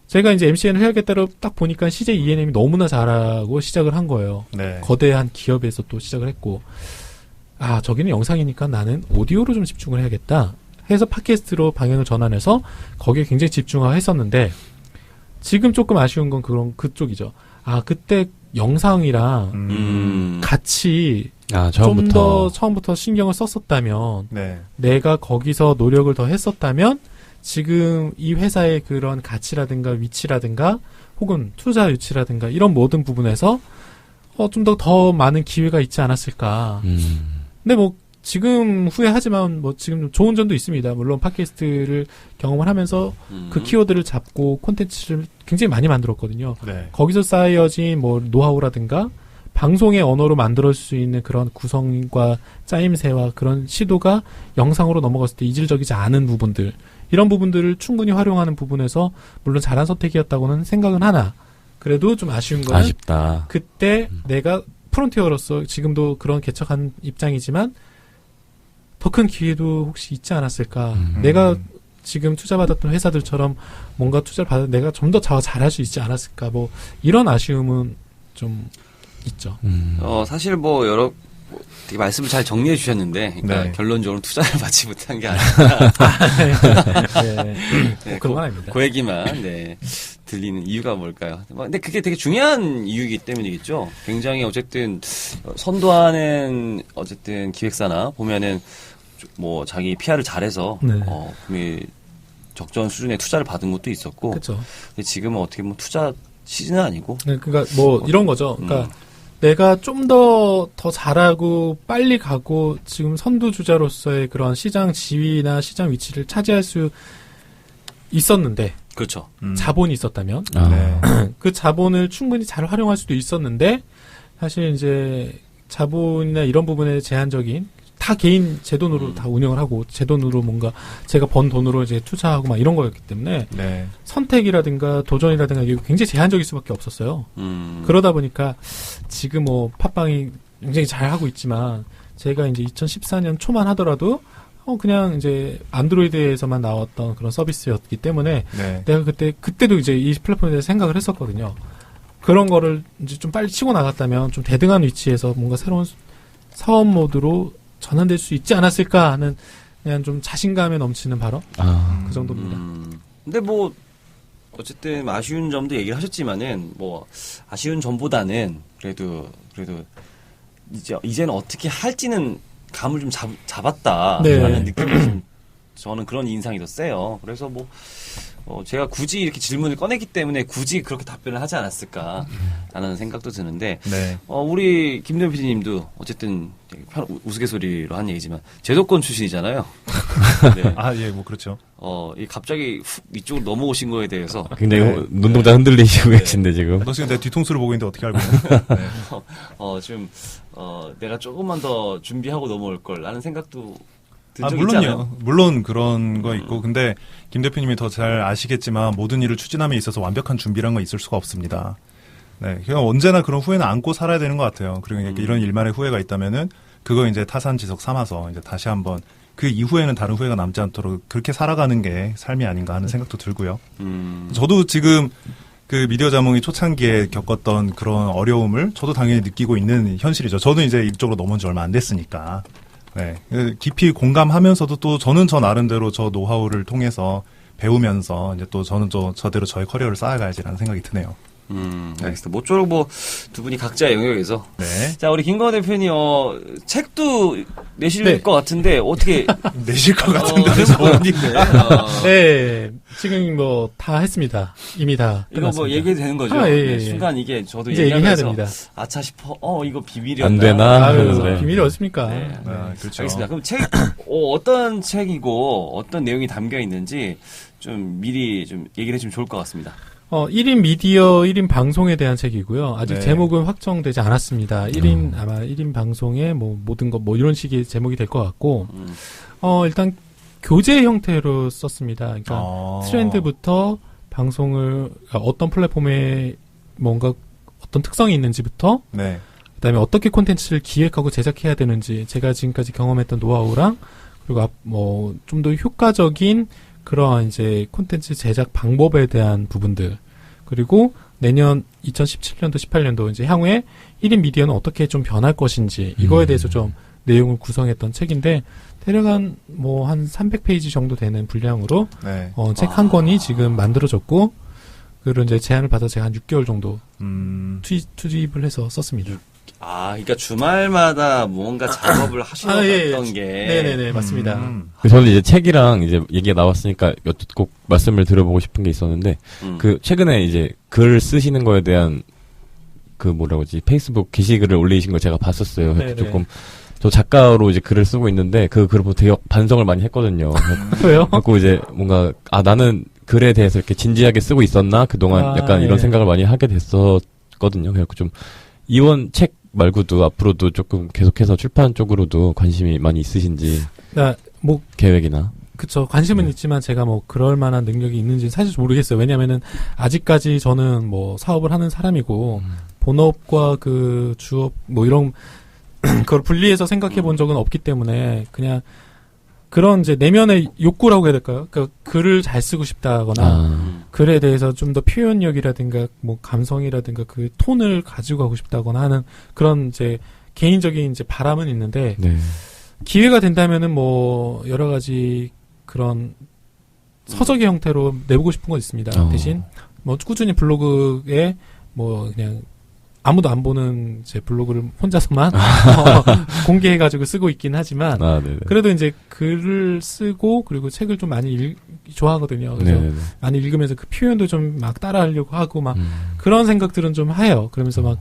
제가 이제 MCN을 해야겠다고 딱 보니까 CJ ENM이 너무나 잘하고 시작을 한 거예요. 네. 거대한 기업에서 또 시작을 했고 저기는 영상이니까 나는 오디오로 좀 집중을 해야겠다 해서 팟캐스트로 방향을 전환해서 거기에 굉장히 집중하고 했었는데 지금 조금 아쉬운 건 그쪽이죠. 그때 영상이랑 같이 좀 더 처음부터 신경을 썼었다면 네. 내가 거기서 노력을 더 했었다면 지금 이 회사의 그런 가치라든가 위치라든가 혹은 투자 유치라든가 이런 모든 부분에서 좀 더 많은 기회가 있지 않았을까. 근데 뭐 지금 후회하지만 뭐 지금 좋은 점도 있습니다. 물론 팟캐스트를 경험을 하면서 그 키워드를 잡고 콘텐츠를 굉장히 많이 만들었거든요. 네. 거기서 쌓여진 뭐 노하우라든가 방송의 언어로 만들 수 있는 그런 구성과 짜임새와 그런 시도가 영상으로 넘어갔을 때 이질적이지 않은 부분들, 이런 부분들을 충분히 활용하는 부분에서 물론 잘한 선택이었다고는 생각은 하나 그래도 좀 아쉬운 거는 아쉽다. 그때 내가 프론티어로서 지금도 그런 개척한 입장이지만 더 큰 기회도 혹시 있지 않았을까. 내가 지금 투자받았던 회사들처럼 뭔가 투자를 받아 내가 좀 더 잘할 수 있지 않았을까. 뭐 이런 아쉬움은 좀 있죠. 사실 뭐 되게 말씀을 잘 정리해 주셨는데, 그러니까 네. 결론적으로 투자를 받지 못한 게 아니라 네, 그런 건 아닙니다. 그 얘기만 들리는 이유가 뭘까요? 근데 그게 되게 중요한 이유이기 때문이겠죠. 굉장히 어쨌든 선도하는 어쨌든 기획사나 보면은 뭐 자기 PR을 잘해서 분명히 적정 수준의 투자를 받은 것도 있었고, 그렇죠. 근데 지금은 어떻게 보면 투자 시즌은 아니고. 그러니까 뭐 이런 거죠. 그러니까 내가 좀 더 잘하고 빨리 가고 지금 선두주자로서의 그런 시장 지위나 시장 위치를 차지할 수 있었는데, 그렇죠. 자본이 있었다면 네. 그 자본을 충분히 잘 활용할 수도 있었는데 사실 이제 자본이나 이런 부분에 제한적인 다 개인 제 돈으로 다 운영을 하고 제 돈으로 뭔가 제가 번 돈으로 이제 투자하고 막 이런 거였기 때문에 네. 선택이라든가 도전이라든가 이게 굉장히 제한적일 수밖에 없었어요. 그러다 보니까 지금 뭐 팟빵이 굉장히 잘 하고 있지만 제가 이제 2014년 초만 하더라도 그냥 이제 안드로이드에서만 나왔던 그런 서비스였기 때문에 네. 내가 그때도 이제 이 플랫폼에 대해서 생각을 했었거든요. 그런 거를 이제 좀 빨리 치고 나갔다면 좀 대등한 위치에서 뭔가 새로운 사업 모드로 전환될 수 있지 않았을까 하는 그냥 좀 자신감에 넘치는 발언? 그 정도입니다. 근데 뭐 어쨌든 아쉬운 점도 얘기를 하셨지만은 뭐 아쉬운 점보다는 그래도 이제는 어떻게 할지는 감을 좀 잡았다라는 느낌이 좀 저는 그런 인상이 더 세요. 그래서 뭐 제가 굳이 이렇게 질문을 꺼냈기 때문에 굳이 그렇게 답변을 하지 않았을까라는 생각도 드는데, 네. 우리 김대현 PD님도 어쨌든 우스갯소리로 한 얘기지만 제도권 출신이잖아요. 네. 예, 뭐 그렇죠. 갑자기 이쪽으로 넘어오신 거에 대해서 굉장히 눈동자 흔들리시고 계신데 지금. 너 지금 내 뒤통수를 보고 있는데 어떻게 알고 있냐? 네. 좀 내가 조금만 더 준비하고 넘어올 걸라는 생각도 든 적이 있잖아요. 물론요. 물론 그런 거 있고, 근데 김 대표님이 더 잘 아시겠지만 모든 일을 추진함에 있어서 완벽한 준비란 건 있을 수가 없습니다. 네, 그냥 언제나 그런 후회는 안고 살아야 되는 것 같아요. 그리고 이런 일만의 후회가 있다면은 그거 이제 타산지석 삼아서 이제 다시 한번 그 이후에는 다른 후회가 남지 않도록 그렇게 살아가는 게 삶이 아닌가 하는 생각도 들고요. 저도 지금 그 미디어 자몽이 초창기에 겪었던 그런 어려움을 저도 당연히 느끼고 있는 현실이죠. 저는 이제 이쪽으로 넘어온 지 얼마 안 됐으니까. 네. 깊이 공감하면서도 또 저는 저 나름대로 저 노하우를 통해서 배우면서 이제 또 저는 저대로 저의 커리어를 쌓아가야지라는 생각이 드네요. 알겠습니다. 모쪼록 뭐 두 분이 각자의 영역에서. 네. 자, 우리 김건호 대표님, 책도 내실 것 같은데, 어떻게. 내실 것 같은데. 네. 지금 뭐 다 했습니다. 이미 다. 이거 뭐 얘기해도 되는 거죠? 예. 순간 이게 저도 이제 얘기해야 됩니다. 아차 싶어. 이거 비밀이었나? 안 되나? 그래서 비밀이 어딨습니까? 네. 그렇죠. 알겠습니다. 그럼 책, 어떤 책이고, 어떤 내용이 담겨 있는지 좀 미리 좀 얘기를 해주면 좋을 것 같습니다. 1인 미디어, 1인 방송에 대한 책이고요. 아직 네. 제목은 확정되지 않았습니다. 아마 1인 방송의 뭐 모든 것, 뭐 이런 식의 제목이 될 것 같고, 일단 교재 형태로 썼습니다. 그러니까 트렌드부터 방송을, 어떤 플랫폼에 뭔가 어떤 특성이 있는지부터, 네. 그다음에 어떻게 콘텐츠를 기획하고 제작해야 되는지, 제가 지금까지 경험했던 노하우랑, 그리고 뭐 좀 더 효과적인 그러한 이제 콘텐츠 제작 방법에 대한 부분들, 그리고 내년 2017년도, 18년도 이제 향후에 1인 미디어는 어떻게 좀 변할 것인지, 이거에 대해서 좀 내용을 구성했던 책인데, 대략 한 300페이지 정도 되는 분량으로 네. 책 한 권이 지금 만들어졌고, 그리고 이제 제안을 받아 제가 한 6개월 정도 투입을 해서 썼습니다. 그러니까 주말마다 뭔가 작업을 하시러 갔던 게. 네네네, 맞습니다. 저는 이제 책이랑 이제 얘기가 나왔으니까 꼭 말씀을 드려보고 싶은 게 있었는데, 그, 최근에 이제 글 쓰시는 거에 대한 페이스북 게시글을 올리신 걸 제가 봤었어요. 조금, 저 작가로 이제 글을 쓰고 있는데, 그 글을 보고 되게 반성을 많이 했거든요. 왜요? 그리고 이제 뭔가, 나는 글에 대해서 이렇게 진지하게 쓰고 있었나? 그동안 약간 이런 생각을 많이 하게 됐었거든요. 그래갖고 좀, 이원 책 말고도 앞으로도 조금 계속해서 출판 쪽으로도 관심이 많이 있으신지. 계획이나. 그쵸. 관심은 있지만 제가 그럴 만한 능력이 있는지 사실 모르겠어요. 왜냐면은 아직까지 저는 사업을 하는 사람이고, 본업과 그 주업, 이런, 그걸 분리해서 생각해 본 적은 없기 때문에 그냥 그런 이제 내면의 욕구라고 해야 될까요? 그러니까 글을 잘 쓰고 싶다거나 글에 대해서 좀 더 표현력이라든가 감성이라든가 그 톤을 가지고 가고 싶다거나 하는 그런 이제 개인적인 이제 바람은 있는데 기회가 된다면은 여러 가지 그런 서적의 형태로 내보고 싶은 거 있습니다. 대신 꾸준히 블로그에 그냥 아무도 안 보는 제 블로그를 혼자서만 공개해가지고 쓰고 있긴 하지만 그래도 이제 글을 쓰고 그리고 책을 좀 많이 좋아하거든요. 그래서 많이 읽으면서 그 표현도 좀 막 따라하려고 하고 그런 생각들은 좀 해요. 그러면서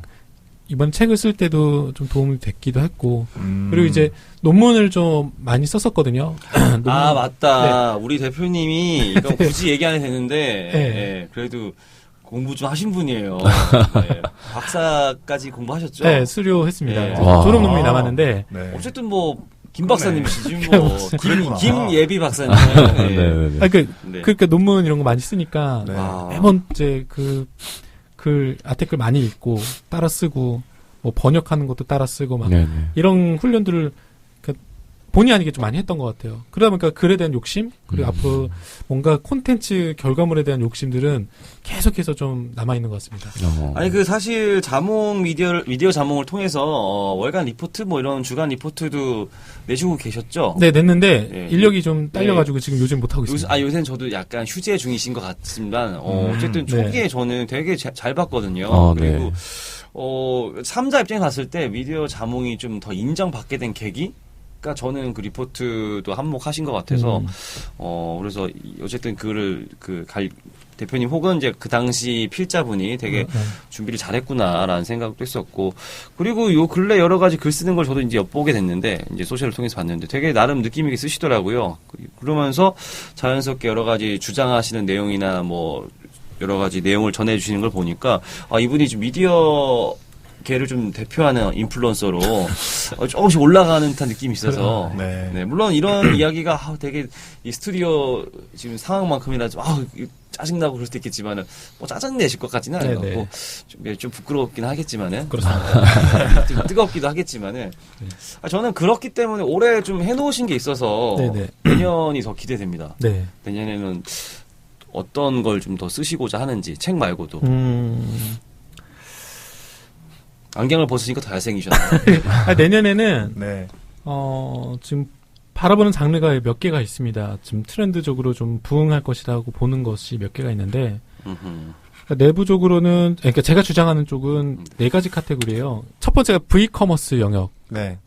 이번 책을 쓸 때도 좀 도움이 됐기도 했고 그리고 이제 논문을 좀 많이 썼었거든요. 맞다. 우리 대표님이 이건 굳이 얘기 안 해도 되는데 그래도 공부 좀 하신 분이에요. 박사까지 공부하셨죠? 네, 수료했습니다. 졸업 논문이 남았는데 어쨌든 김 박사님이시지 김예비 박사님. 그러니까 논문 이런 거 많이 쓰니까 매번 이제 글 아티클 많이 읽고 따라 쓰고 번역하는 것도 따라 쓰고 이런 훈련들을 본의 아니게 좀 많이 했던 것 같아요. 그러다 보니까 글에 대한 욕심, 그리고 앞으로 뭔가 콘텐츠 결과물에 대한 욕심들은 계속해서 좀 남아있는 것 같습니다. 사실 미디어 자몽을 통해서, 월간 리포트, 이런 주간 리포트도 내주고 계셨죠? 네, 냈는데, 인력이 좀 딸려가지고 지금 요즘 못하고 있습니다. 요새는 저도 약간 휴재 중이신 것 같지만, 어쨌든 초기에 저는 되게 잘 봤거든요. 그리고, 3자 입장에 봤을 때 미디어 자몽이 좀 더 인정받게 된 계기? 그러니까 저는 그 리포트도 한몫하신 것 같아서 그래서 어쨌든 그를 대표님 혹은 이제 그 당시 필자분이 되게 준비를 잘했구나라는 생각도 했었고 그리고 요 근래 여러 가지 글 쓰는 걸 저도 이제 엿보게 됐는데 이제 소셜을 통해서 봤는데 되게 나름 느낌 있게 쓰시더라고요. 그러면서 자연스럽게 여러 가지 주장하시는 내용이나 여러 가지 내용을 전해주시는 걸 보니까 이분이 좀 미디어 걔를 좀 대표하는 인플루언서로 조금씩 올라가는 듯한 느낌이 있어서 물론 이런 이야기가 되게 이 스튜디오 지금 상황만큼이나 좀 짜증나고 그럴 수도 있겠지만은 짜증내실 것 같지는 않은 것 같고 좀 부끄럽긴 하겠지만은 그렇습니다. 좀 뜨겁기도 하겠지만은 저는 그렇기 때문에 올해 좀 해놓으신 게 있어서 내년이 더 기대됩니다. 내년에는 어떤 걸 좀 더 쓰시고자 하는지 책 말고도 안경을 벗으니까 더 잘생기셨나요? 내년에는 지금 바라보는 장르가 몇 개가 있습니다. 지금 트렌드적으로 좀 부응할 것이라고 보는 것이 몇 개가 있는데 그러니까 내부적으로는 그러니까 제가 주장하는 쪽은 4가지 카테고리예요. 첫 번째가 V-커머스 영역.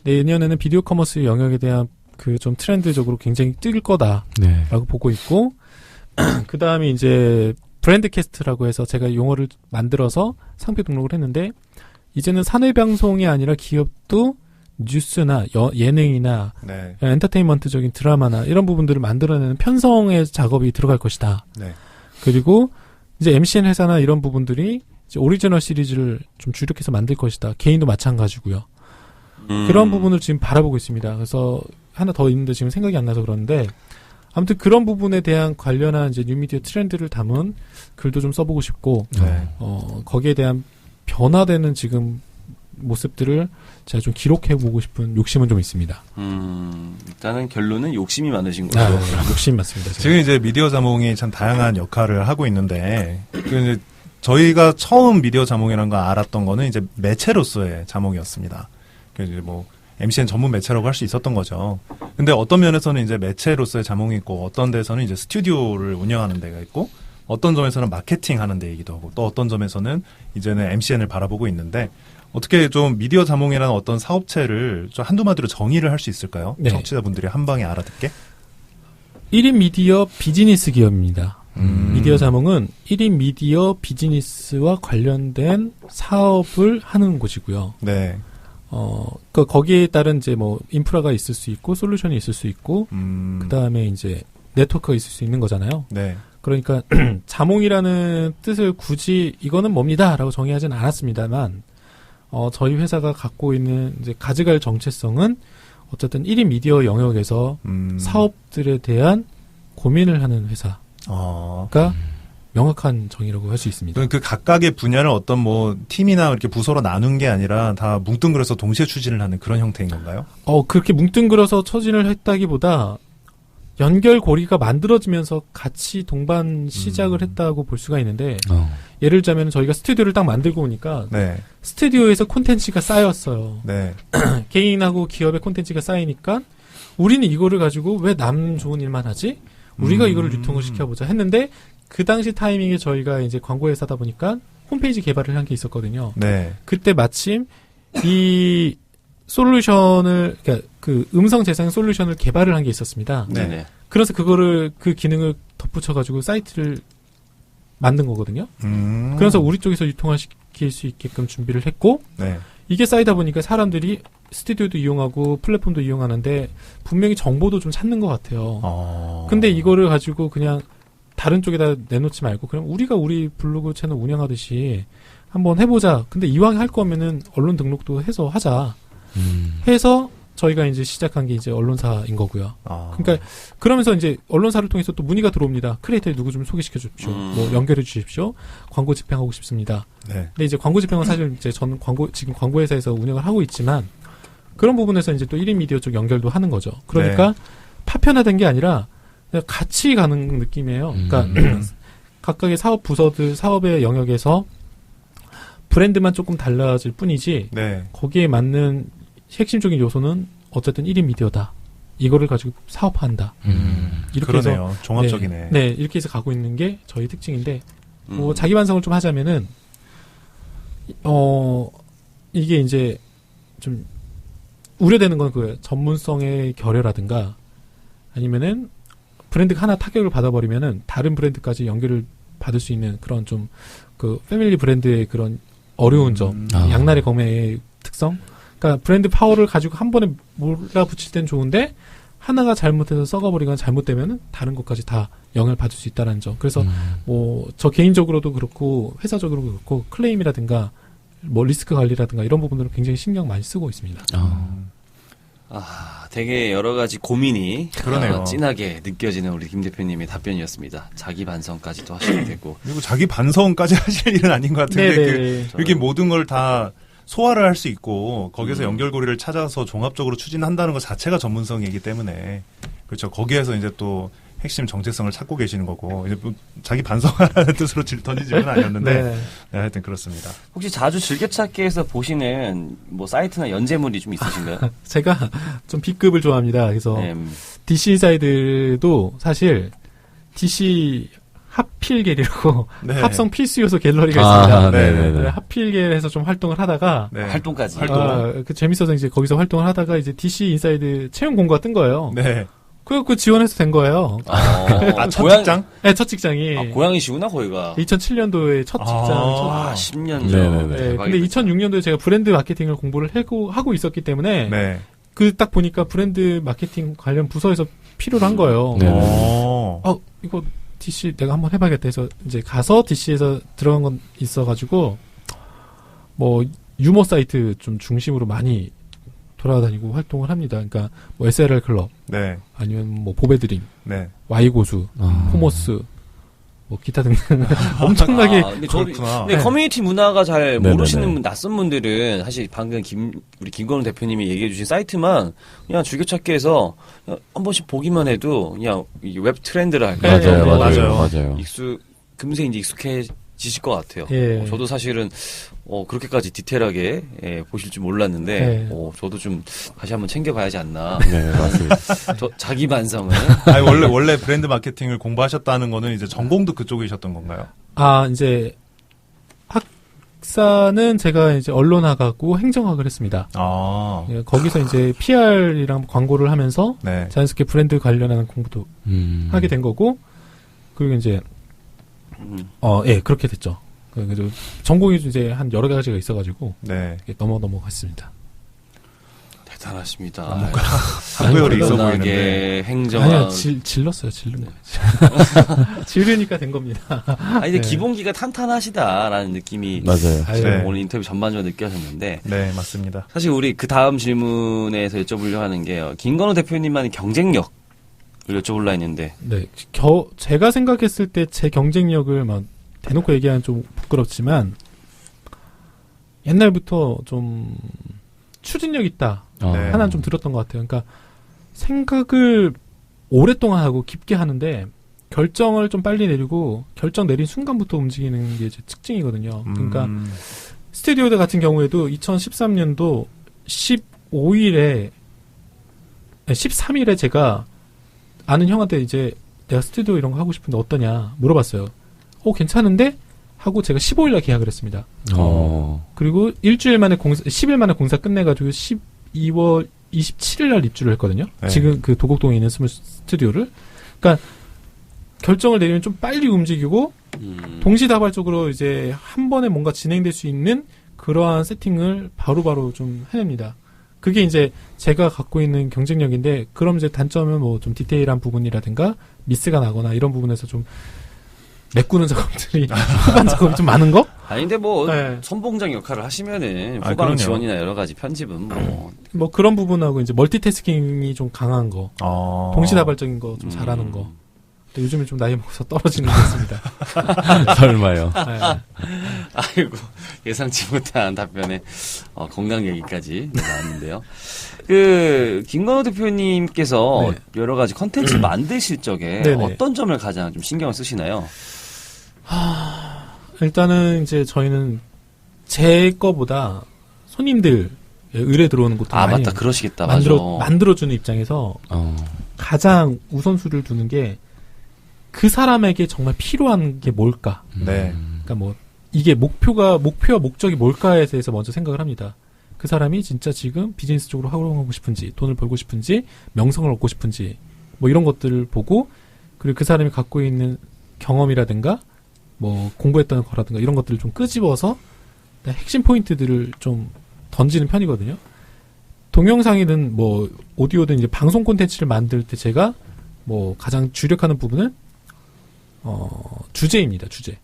내년에는 비디오 커머스 영역에 대한 그 좀 트렌드적으로 굉장히 뜰 거다라고 보고 있고 그 다음에 이제 브랜드 캐스트라고 해서 제가 용어를 만들어서 상표 등록을 했는데 이제는 사내방송이 아니라 기업도 뉴스나 예능이나 엔터테인먼트적인 드라마나 이런 부분들을 만들어내는 편성의 작업이 들어갈 것이다. 그리고 이제 MCN 회사나 이런 부분들이 이제 오리지널 시리즈를 좀 주력해서 만들 것이다. 개인도 마찬가지고요. 그런 부분을 지금 바라보고 있습니다. 그래서 하나 더 있는데 지금 생각이 안 나서 그러는데 아무튼 그런 부분에 대한 관련한 이제 뉴미디어 트렌드를 담은 글도 좀 써보고 싶고 거기에 대한 변화되는 지금 모습들을 제가 좀 기록해보고 싶은 욕심은 좀 있습니다. 일단은 결론은 욕심이 많으신 거죠. 욕심이 많습니다. 제가. 지금 이제 미디어 자몽이 참 다양한 역할을 하고 있는데, 이제 저희가 처음 미디어 자몽이라는 걸 알았던 거는 이제 매체로서의 자몽이었습니다. 그래서 이제 MCN 전문 매체라고 할 수 있었던 거죠. 근데 어떤 면에서는 이제 매체로서의 자몽이 있고 어떤 데서는 이제 스튜디오를 운영하는 데가 있고 어떤 점에서는 마케팅 하는 데이기도 하고 또 어떤 점에서는 이제는 MCN을 바라보고 있는데 어떻게 좀 미디어 자몽이라는 어떤 사업체를 좀 한두 마디로 정의를 할 수 있을까요? 네. 청취자분들이 한 방에 알아듣게? 1인 미디어 비즈니스 기업입니다. 미디어 자몽은 1인 미디어 비즈니스와 관련된 사업을 하는 곳이고요. 네. 거기에 따른 이제 뭐 인프라가 있을 수 있고 솔루션이 있을 수 있고 그 다음에 이제 네트워크가 있을 수 있는 거잖아요. 네. 그러니까 자몽이라는 뜻을 굳이 이거는 뭡니다라고 정의하진 않았습니다만 저희 회사가 갖고 있는 이제 가져갈 정체성은 어쨌든 1인 미디어 영역에서 사업들에 대한 고민을 하는 회사가 명확한 정의라고 할 수 있습니다. 그 각각의 분야를 어떤 뭐 팀이나 이렇게 부서로 나눈 게 아니라 다 뭉뚱그려서 동시에 추진을 하는 그런 형태인 건가요? 그렇게 뭉뚱그려서 처진을 했다기보다 연결고리가 만들어지면서 같이 동반 시작을 했다고 볼 수가 있는데 예를 들자면 저희가 스튜디오를 딱 만들고 오니까 네. 스튜디오에서 콘텐츠가 쌓였어요. 네. 개인하고 기업의 콘텐츠가 쌓이니까 우리는 이거를 가지고 왜 남 좋은 일만 하지? 우리가 이거를 유통을 시켜보자 했는데 그 당시 타이밍에 저희가 이제 광고회사다 보니까 홈페이지 개발을 한 게 있었거든요. 네. 그때 마침 이 솔루션을, 그러니까 그 음성 재생 솔루션을 개발을 한 게 있었습니다. 네네. 그래서 그 기능을 덧붙여가지고 사이트를 만든 거거든요. 그래서 우리 쪽에서 유통화 시킬 수 있게끔 준비를 했고, 네. 이게 쌓이다 보니까 사람들이 스튜디오도 이용하고 플랫폼도 이용하는데 분명히 정보도 좀 찾는 것 같아요. 근데 이거를 가지고 그냥 다른 쪽에다 내놓지 말고 그럼 우리가 우리 블로그 채널 운영하듯이 한번 해보자. 근데 이왕 할 거면은 언론 등록도 해서 하자. 해서 저희가 이제 시작한 게 이제 언론사인 거고요. 그러니까 그러면서 이제 언론사를 통해서 또 문의가 들어옵니다. 크리에이터 누구 좀 소개시켜 주십시오. 뭐 연결해 주십시오. 광고 집행하고 싶습니다. 네. 근데 이제 광고 집행은 사실 이제 저는 지금 광고회사에서 운영을 하고 있지만 그런 부분에서 이제 또 1인 미디어 쪽 연결도 하는 거죠. 그러니까 파편화된 게 아니라 그냥 같이 가는 느낌이에요. 그러니까 각각의 사업 부서들 사업의 영역에서 브랜드만 조금 달라질 뿐이지 네. 거기에 맞는 핵심적인 요소는 어쨌든 1인 미디어다. 이거를 가지고 사업한다. 이렇게 그러네요. 해서 종합적이네. 네, 이렇게 해서 가고 있는 게 저희 특징인데 뭐 자기 반성을 좀 하자면은 이게 이제 좀 우려되는 건 그 전문성의 결여라든가 아니면은 브랜드가 하나 타격을 받아버리면은 다른 브랜드까지 연결을 받을 수 있는 그런 좀 그 패밀리 브랜드의 그런 어려운 점, 양날의 검의 특성. 그러니까 브랜드 파워를 가지고 한 번에 몰아붙일 땐 좋은데 하나가 잘못해서 썩어버리거나 잘못되면은 다른 것까지 다 영향을 받을 수 있다는 점. 그래서 뭐 저 개인적으로도 그렇고 회사적으로도 그렇고 클레임이라든가 뭐 리스크 관리라든가 이런 부분들은 굉장히 신경 많이 쓰고 있습니다. 되게 여러 가지 고민이 그러네요. 진하게 느껴지는 우리 김 대표님의 답변이었습니다. 자기 반성까지도 하시게 되고. 그리고 자기 반성까지 하실 일은 아닌 것 같은데 이렇게 모든 걸 다 소화를 할 수 있고 거기서 연결고리를 찾아서 종합적으로 추진한다는 것 자체가 전문성이기 때문에 그렇죠. 거기에서 이제 또 핵심 정체성을 찾고 계시는 거고 이제 뭐 자기 반성하라는 뜻으로 던진 질문은 아니었는데 네, 하여튼 그렇습니다. 혹시 자주 즐겨찾기에서 보시는 뭐 사이트나 연재물이 좀 있으신가요? 제가 좀 B급을 좋아합니다. 그래서 DC 인사이드도 사실 DC 하필겔이라고 합성 필수 요소 갤러리가 있습니다. 네. 하필겔에서 좀 활동을 하다가 활동까지. 그 재밌어서 이제 거기서 활동을 하다가 이제 DC 인사이드 채용 공고가 뜬 거예요. 네. 그래갖고 지원해서 된 거예요. 첫 직장? 네, 첫 직장이. 고향이시구나, 거기가. 2007년도에 첫 직장. 10년 전. 네, 근데 2006년도에 제가 브랜드 마케팅을 공부를 하고 있었기 때문에 그 딱 보니까 브랜드 마케팅 관련 부서에서 필요로 한 거예요. 이거 DC 내가 한번 해봐야겠다 해서 이제 가서 DC에서 들어간 건 있어가지고 뭐 유머 사이트 좀 중심으로 많이 돌아다니고 활동을 합니다. 그러니까 뭐 SLR 클럽, 아니면 뭐 보배드림, Y고수, 포머스, 뭐 기타 등등 엄청나게. 근데 커뮤니티 문화가 잘 모르시는 낯선 분들은 사실 방금 우리 김건우 대표님이 얘기해주신 사이트만 그냥 즐겨찾기해서 한 번씩 보기만 해도 그냥 웹 트렌드를 할까요? 맞아요. 금세 이제 지실 것 같아요. 예. 저도 사실은 그렇게까지 디테일하게 보실 줄 몰랐는데 예. 저도 좀 다시 한번 챙겨봐야지 않나. 네, 맞습니다. 저 자기 반성을. 아니, 원래 브랜드 마케팅을 공부하셨다는 거는 이제 전공도 그쪽이셨던 건가요? 이제 학사는 제가 이제 언론학하고 행정학을 했습니다. 예, 거기서 이제 PR이랑 광고를 하면서 네. 자연스럽게 브랜드 관련하는 공부도 하게 된 거고, 그리고 이제 예, 그렇게 됐죠. 그래서 전공이 이제 한 여러 가지가 있어가지고 네. 넘어갔습니다. 대단하십니다. 학구열이 있어 언론학의 보이는데. 행정학. 아니요, 질렀어요, 질른 거예요. 지르니까 된 겁니다. 근데 네. 기본기가 탄탄하시다라는 느낌이 맞아요. 아유, 네. 오늘 인터뷰 전반적으로 느껴졌는데 네, 맞습니다. 사실 우리 그 다음 질문에서 여쭤보려고 하는 게 김건우 대표님만의 경쟁력을 여쭤보려 했는데 네, 제가 생각했을 때 제 경쟁력을 막 대놓고 얘기하면 좀 부끄럽지만 옛날부터 좀 추진력 있다 네. 하나는 좀 들었던 것 같아요. 그러니까 생각을 오랫동안 하고 깊게 하는데 결정을 좀 빨리 내리고 결정 내린 순간부터 움직이는 게 제 특징이거든요. 그러니까 스튜디오드 같은 경우에도 2013년도 13일에 제가 아는 형한테 이제 내가 스튜디오 이런 거 하고 싶은데 어떠냐 물어봤어요. 괜찮은데? 하고 제가 15일날 계약을 했습니다. 그리고 10일 만에 공사 끝내가지고 12월 27일날 입주를 했거든요. 네. 지금 그 도곡동에 있는 스튜디오를. 그러니까 결정을 내리면 좀 빨리 움직이고 동시다발적으로 이제 한 번에 뭔가 진행될 수 있는 그러한 세팅을 바로바로 좀 해냅니다. 그게 이제 제가 갖고 있는 경쟁력인데, 그럼 이제 단점은 뭐 좀 디테일한 부분이라든가 미스가 나거나 이런 부분에서 좀 메꾸는 작업들이 후반 작업이 좀 많은 거? 아닌데 뭐 네. 선봉장 역할을 하시면은 아, 후방 그럼요. 지원이나 여러 가지 편집은 뭐 그런 부분하고 이제 멀티태스킹이 좀 강한 거, 동시다발적인 거 좀 잘하는 거. 근데 요즘에 좀 나이 먹어서 떨어지는 것 같습니다. 설마요. 네. 아이고 예상치 못한 답변에 건강 얘기까지 나왔는데요. 그 김건우 대표님께서 네. 여러 가지 컨텐츠 만드실 적에 네네. 어떤 점을 가장 좀 신경을 쓰시나요? 일단은 이제 저희는 제 거보다 손님들 의뢰 들어오는 것도 많이 맞다 그러시겠다. 맞아. 만들어주는 입장에서 가장 우선수를 두는 게 그 사람에게 정말 필요한 게 뭘까? 네. 그러니까 뭐 이게 목표와 목적이 뭘까에 대해서 먼저 생각을 합니다. 그 사람이 진짜 지금 비즈니스 쪽으로 활용하고 싶은지, 돈을 벌고 싶은지, 명성을 얻고 싶은지, 뭐 이런 것들을 보고, 그리고 그 사람이 갖고 있는 경험이라든가 뭐 공부했던 거라든가 이런 것들을 좀 끄집어서 핵심 포인트들을 좀 던지는 편이거든요. 동영상이든 뭐 오디오든 이제 방송 콘텐츠를 만들 때 제가 뭐 가장 주력하는 부분은 주제입니다. 주제.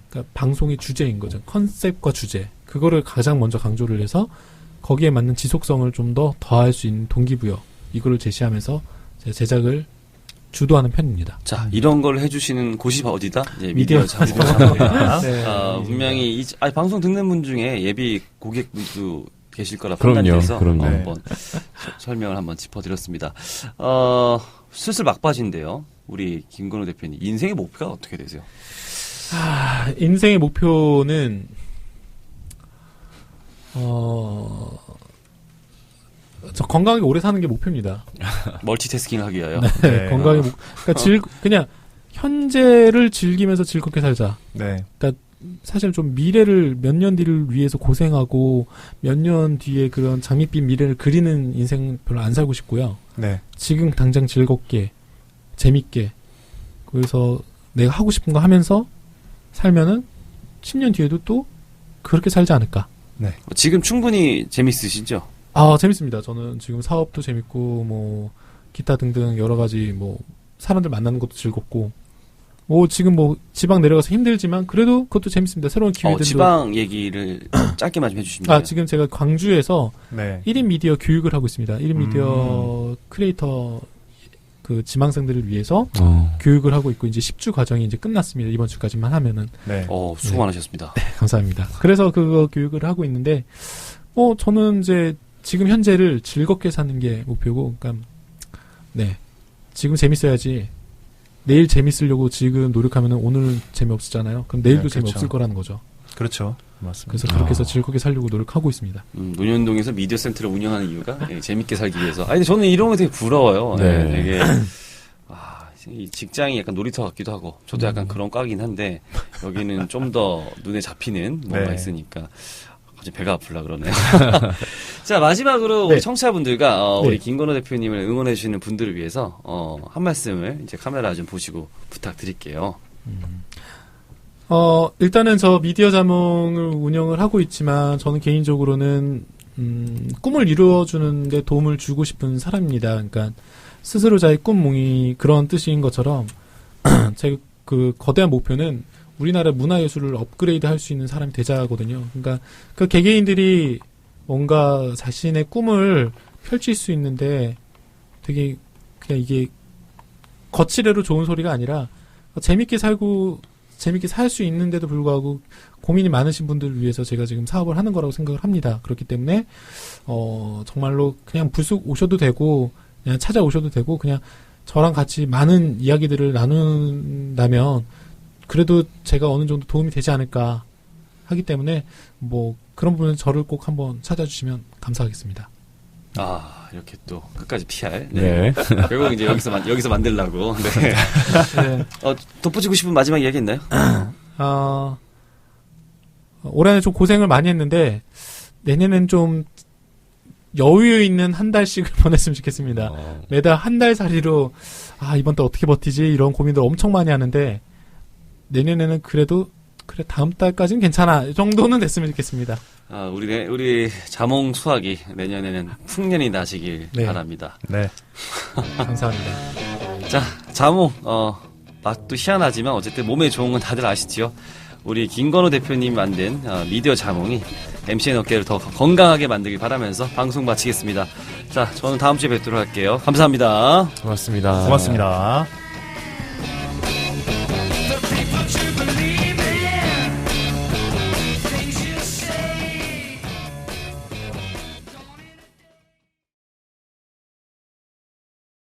그러니까 방송의 주제인 거죠. 컨셉과 주제. 그거를 가장 먼저 강조를 해서 거기에 맞는 지속성을 좀 더 더할 수 있는 동기부여, 이거를 제시하면서 제작을 주도하는 편입니다. 자, 이런 걸 해주시는 곳이 어디다? 예, 미디어 자문입니다. 네. 분명히 방송 듣는 분 중에 예비 고객분도 계실 거라 그럼요, 판단돼서 그럼요. 한번 설명을 한번 짚어드렸습니다. 슬슬 막바지인데요. 우리 김건우 대표님 인생의 목표가 어떻게 되세요? 인생의 목표는 저 건강하게 오래 사는 게 목표입니다. 멀티태스킹 하기 위하여. 네. 건강하게 그러니까 그냥 현재를 즐기면서 즐겁게 살자. 네. 그러니까 사실 좀 미래를 몇 년 뒤를 위해서 고생하고 몇 년 뒤에 그런 장밋빛 미래를 그리는 인생 별로 안 살고 싶고요. 네. 지금 당장 즐겁게 재밌게, 그래서 내가 하고 싶은 거 하면서 살면은 10년 뒤에도 또 그렇게 살지 않을까. 지금 충분히 재밌으시죠? 재밌습니다. 저는 지금 사업도 재밌고 뭐 기타 등등 여러 가지 뭐 사람들 만나는 것도 즐겁고, 뭐 지금 뭐 지방 내려가서 힘들지만 그래도 그것도 재밌습니다. 새로운 기회들도. 지방 얘기를 짧게만 좀 해주시면. 지금 제가 광주에서 네. 1인 미디어 교육을 하고 있습니다. 1인 미디어 크리에이터 그 지망생들을 위해서 교육을 하고 있고, 이제 10주 과정이 이제 끝났습니다. 이번 주까지만 하면은. 네. 수고 많으셨습니다. 네, 감사합니다. 그래서 그거 교육을 하고 있는데, 저는 이제 지금 현재를 즐겁게 사는 게 목표고, 그러니까 네, 지금 재밌어야지 내일 재밌으려고 지금 노력하면은 오늘 재미없었잖아요. 그럼 내일도 네, 그렇죠. 재미없을 거라는 거죠. 그렇죠. 맞습니다. 그래서 그렇게 해서 즐겁게 살려고 노력하고 있습니다. 논현동에서 미디어 센터를 운영하는 이유가 재밌게 살기 위해서. 아니, 근데 저는 이런 거 되게 부러워요. 네. 되게 이 직장이 약간 놀이터 같기도 하고, 저도 약간 그런 과긴 한데 여기는 좀 더 눈에 잡히는 뭔가 네. 있으니까 갑자기 배가 아플라 그러네요. 자, 마지막으로 네. 우리 청취자분들과 네. 우리 김건호 대표님을 응원해 주시는 분들을 위해서 한 말씀을 이제 카메라 좀 보시고 부탁드릴게요. 일단은 저 미디어 자몽을 운영을 하고 있지만 저는 개인적으로는 꿈을 이루어주는 데 도움을 주고 싶은 사람입니다. 그러니까 스스로 자기 꿈몽이 그런 뜻인 것처럼 제 그 거대한 목표는 우리나라 문화예술을 업그레이드 할 수 있는 사람이 되자거든요. 그러니까 그 개개인들이 뭔가 자신의 꿈을 펼칠 수 있는데 되게 그냥 이게 거칠애로 좋은 소리가 아니라 재밌게 살고 재밌게 살 수 있는데도 불구하고 고민이 많으신 분들을 위해서 제가 지금 사업을 하는 거라고 생각을 합니다. 그렇기 때문에 정말로 그냥 불쑥 오셔도 되고 그냥 찾아오셔도 되고 그냥 저랑 같이 많은 이야기들을 나눈다면 그래도 제가 어느 정도 도움이 되지 않을까 하기 때문에 뭐 그런 분은 저를 꼭 한번 찾아주시면 감사하겠습니다. 이렇게 또 끝까지 PR. 네. 결국 이제 여기서 만들려고. 네. 네. 덧붙이고 싶은 마지막 이야기 있나요? 올해는 좀 고생을 많이 했는데 내년엔 좀 여유 있는 한 달씩을 보냈으면 좋겠습니다. 매달 한 달 살이로 이번 달 어떻게 버티지 이런 고민들 엄청 많이 하는데 내년에는 그래도 그래 다음 달까지는 괜찮아 이 정도는 됐으면 좋겠습니다. 우리 자몽 수확이 내년에는 풍년이 나시길 네. 바랍니다. 네. 감사합니다. 자, 자몽 맛도 희한하지만 어쨌든 몸에 좋은 건 다들 아시지요? 우리 김건호 대표님이 만든 미디어 자몽이 MCN 업계를 더 건강하게 만들길 바라면서 방송 마치겠습니다. 자, 저는 다음 주에 뵙도록 할게요. 감사합니다. 고맙습니다. 고맙습니다.